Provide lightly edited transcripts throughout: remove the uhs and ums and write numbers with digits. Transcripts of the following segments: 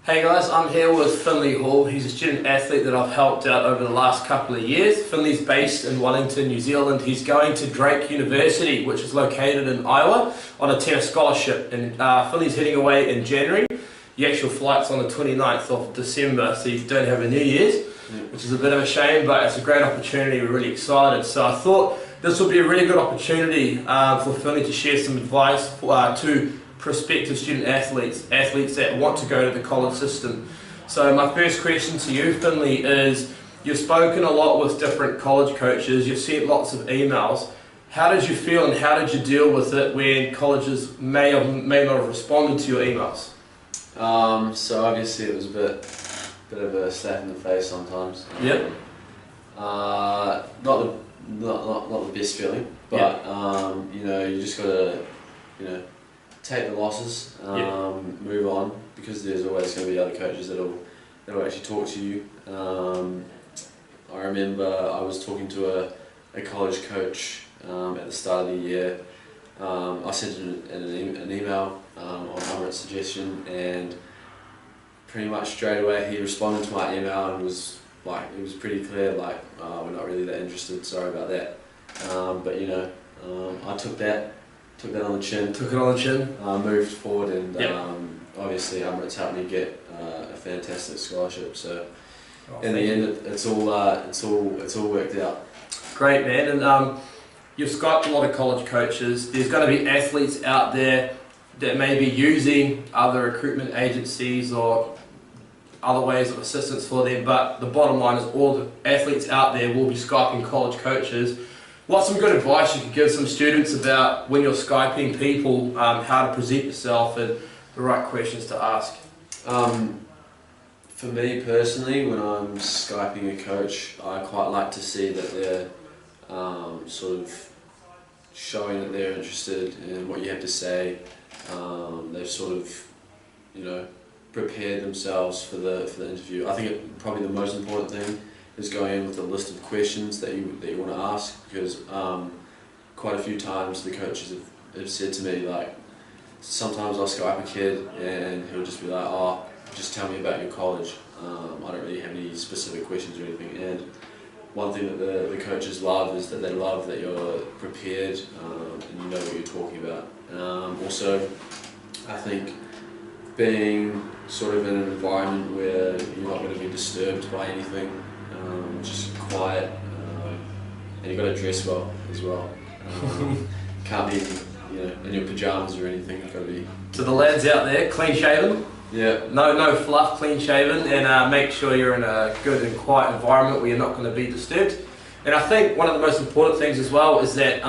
Hey guys, I'm here with Finley Hall. He's a student athlete that I've helped out over the last couple of years. Finley's based in Wellington, New Zealand. He's going to Drake University, which is located in Iowa, on a tennis scholarship. And Finley's heading away in January. The actual flight's on the 29th of December, so you don't have a New Year's, which is a bit of a shame, but it's a great opportunity. We're really excited. So I thought this would be a really good opportunity for Finley to share some advice to prospective student athletes that want to go to the college system. So my first question to you, Finley, is you've spoken a lot with different college coaches, you've sent lots of emails. How did you feel and how did you deal with it when colleges may or may not have responded to your emails? So obviously it was a bit of a slap in the face sometimes. Yep. Not the best feeling, but you know, you just gotta take the losses, move on, because there's always going to be other coaches that'll actually talk to you. I remember I was talking to a college coach at the start of the year. I sent an email on Amrit's suggestion, and pretty much straight away he responded to my email and was like, it was pretty clear, like, we're not really that interested, sorry about that. But you know, I took that on the chin. Took it on the chin. Moved forward, and obviously Amrit's helped me get a fantastic scholarship. So in the end, it's all worked out. Great, man. And you've Skyped a lot of college coaches. There's going to be athletes out there that may be using other recruitment agencies or other ways of assistance for them. But the bottom line is, all the athletes out there will be Skyping college coaches. What's some good advice you could give some students about when you're Skyping people, how to present yourself and the right questions to ask? For me personally, when I'm Skyping a coach, I quite like to see that they're sort of showing that they're interested in what you have to say. They've sort of, prepared themselves for the interview. I think probably the most important thing is going in with a list of questions that you want to ask, because quite a few times the coaches have said to me, like, sometimes I'll Skype a kid and he'll just be like, oh, just tell me about your college. I don't really have any specific questions or anything. And one thing that the coaches love is that they love that you're prepared and you know what you're talking about. Also, I think being sort of in an environment where you're not going to be disturbed by anything, just quiet, and you've got to dress well as well. Can't be in your pyjamas or anything. You've got to be. To the lads out there, clean shaven. Yeah. No fluff, clean shaven, and make sure you're in a good and quiet environment where you're not going to be disturbed. And I think one of the most important things as well is that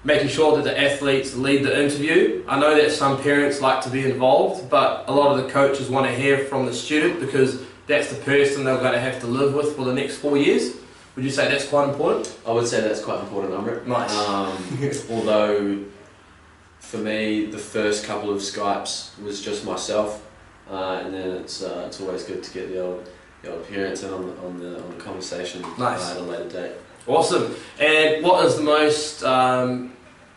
making sure that the athletes lead the interview. I know that some parents like to be involved, but a lot of the coaches want to hear from the student, because that's the person they're going to have to live with for the next 4 years. Would you say that's quite important? I would say that's quite important, Amrit. Nice. Although, for me, the first couple of Skypes was just myself, and then it's always good to get the old parents in on the conversation. Nice. At a later date. Awesome. And what is the most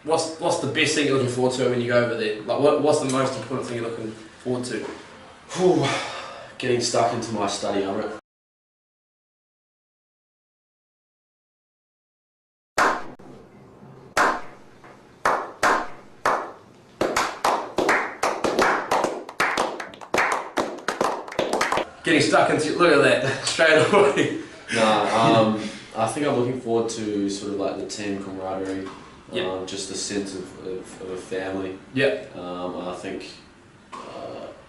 what's the best thing you're looking forward to when you go over there? Like, what's the most important thing you're looking forward to? Whew. Getting stuck into my study, Amrit. Getting stuck into, look at that, straight away. No, I think I'm looking forward to sort of like the team camaraderie, Yep. just a sense of a family. Yep. I think,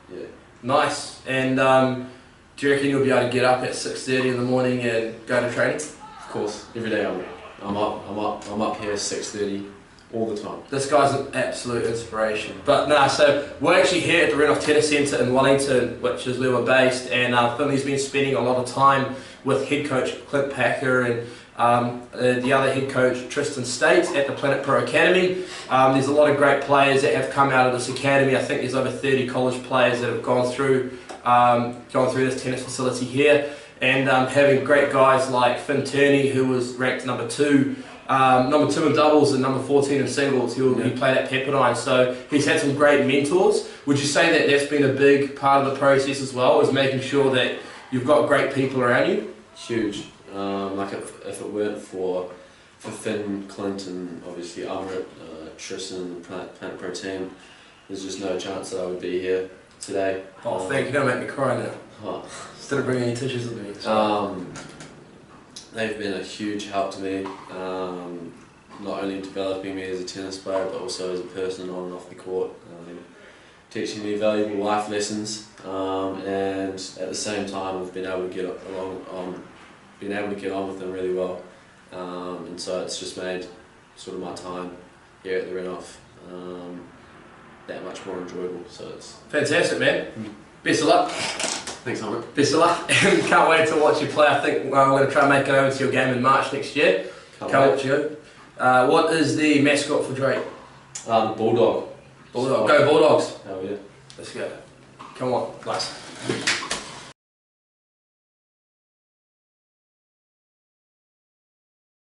yeah. Nice. And do you reckon you'll be able to get up at 6:30 in the morning and go to training? Of course, every day I'm up here at 6:30 all the time. This guy's an absolute inspiration. But no, so we're actually here at the Renoff Tennis Centre in Wellington, which is where we're based, and Finley's been spending a lot of time with head coach Clint Packer and the other head coach Tristan State at the Planet Pro Academy. There's a lot of great players that have come out of this academy. I think there's over 30 college players that have gone through this tennis facility here, and having great guys like Finn Turney, who was ranked number 2 number 2 in doubles and number 14 in singles. He played at Pepperdine, so he's had some great mentors. Would you say that that's been a big part of the process as well, is making sure that you've got great people around you? Huge. Like if it weren't for Finn, Clint, and obviously Amrit, Tristan, Planet Pro team, there's just no chance that I would be here today. Oh, thank you. Don't make me cry now. Oh. Instead of bringing any tissues with me. They've been a huge help to me, not only developing me as a tennis player, but also as a person on and off the court, teaching me valuable life lessons, and at the same time I've been able to get on with them really well, and so it's just made sort of my time here at the Renoff that much more enjoyable. So it's fantastic, man. Best of luck. Thanks, Albert. Best of luck. Can't wait to watch you play. I think I'm going to try and make it over to your game in March next year. Can't watch you. What is the mascot for Drake? Bulldog. Bulldog. Go Bulldogs. Hell yeah. Let's go. Come on, guys.